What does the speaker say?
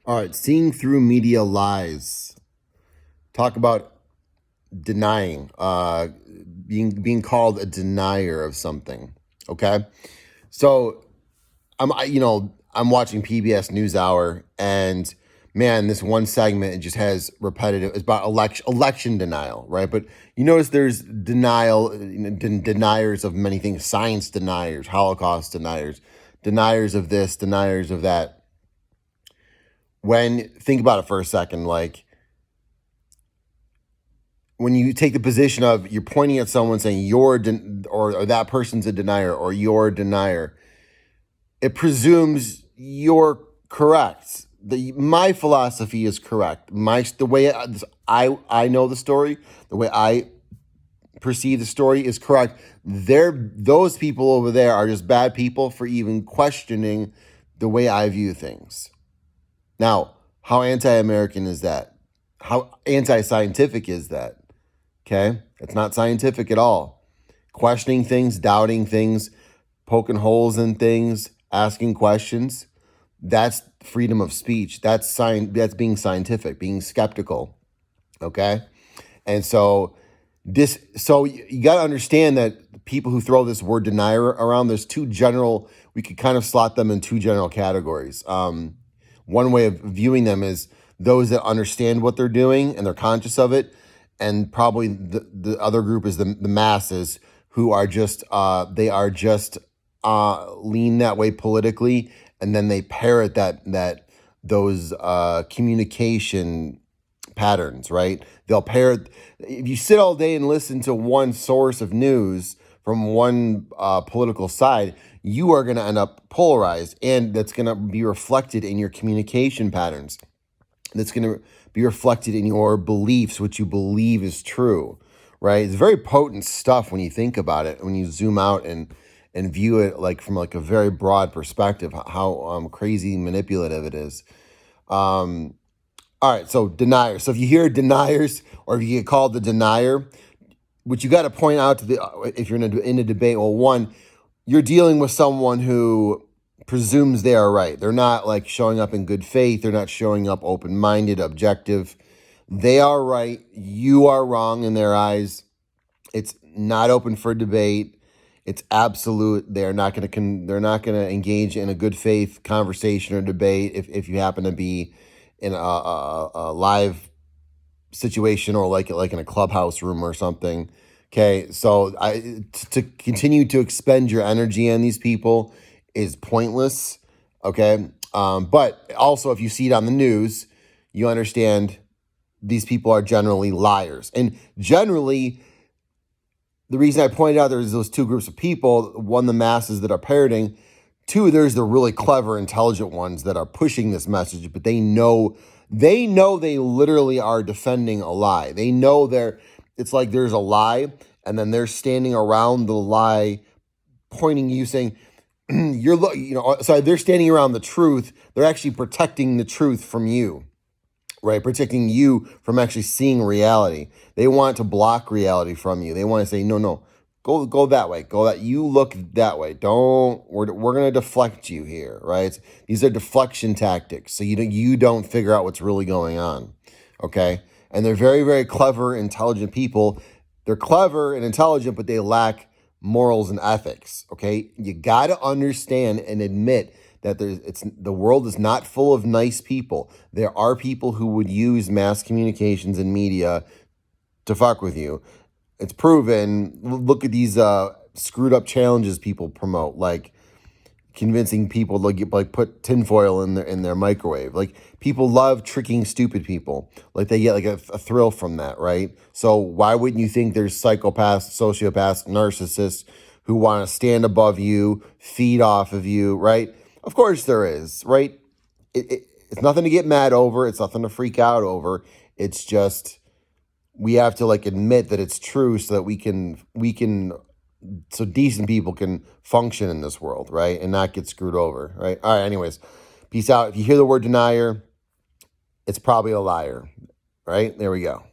All right, seeing through media lies. Talk about denying, being called a denier of something. Okay, so I'm watching PBS NewsHour, and man, this one segment it just has repetitive. It's about election denial, right? But you notice there's denial, deniers of many things: science deniers, Holocaust deniers, deniers of this, deniers of that. When think about it for a second, like when you take the position of you're pointing at someone saying or that person's a denier or you're a denier, it presumes you're correct. My philosophy is correct. The way I know the story, the way I perceive the story is correct. Those people over there are just bad people for even questioning the way I view things. Now, how anti-American is that? How anti-scientific is that? Okay? It's not scientific at all. Questioning things, doubting things, poking holes in things, asking questions, that's freedom of speech. That's being scientific, being skeptical. Okay? And so you got to understand that people who throw this word denier around, we could kind of slot them in two general categories. One way of viewing them is those that understand what they're doing and they're conscious of it. And probably the other group is the masses who are just lean that way politically, and then they parrot those communication patterns, right? They'll parrot. If you sit all day and listen to one source of news from one political side, you are going to end up polarized, and that's going to be reflected in your communication patterns. That's going to be reflected in your beliefs, what you believe is true, right? It's very potent stuff when you think about it, when you zoom out and view it like from like a very broad perspective, how crazy manipulative it is. All right, so deniers. So if you hear deniers or if you get called the denier, what you got to point out if you're in a debate, well, one, you're dealing with someone who presumes they are right. They're not like showing up in good faith. They're not showing up open-minded, objective. They are right. You are wrong in their eyes. It's not open for debate. It's absolute. They're not going to engage in a good faith conversation or debate if you happen to be in a live situation or like in a clubhouse room or something. Okay, so to continue to expend your energy on these people is pointless. Okay, but also if you see it on the news, you understand these people are generally liars. And generally, the reason I pointed out there's those two groups of people: one, the masses that are parroting; two, there's the really clever, intelligent ones that are pushing this message, but they know they literally are defending a lie. They know it's like there's a lie, and then they're standing around the lie, pointing you, saying, they're standing around the truth. They're actually protecting the truth from you, right? Protecting you from actually seeing reality. They want to block reality from you. They want to say, no, go that way. You look that way. We're going to deflect you here, right? These are deflection tactics. So you don't figure out what's really going on. Okay. And they're very, very clever, intelligent people. They're clever and intelligent, but they lack morals and ethics. Okay. You got to understand and admit that the world is not full of nice people. There are people who would use mass communications and media to fuck with you. It's proven. Look at these screwed up challenges people promote, like convincing people to put tinfoil in their microwave. Like, people love tricking stupid people. Like, they get like a thrill from that, right? So why wouldn't you think there's psychopaths, sociopaths, narcissists who want to stand above you, feed off of you, right? Of course there is, right? It's nothing to get mad over. It's nothing to freak out over. It's just we have to admit that it's true so that we can so decent people can function in this world, right? And not get screwed over, right? All right, anyways, peace out. If you hear the word denier, it's probably a liar, right? There we go.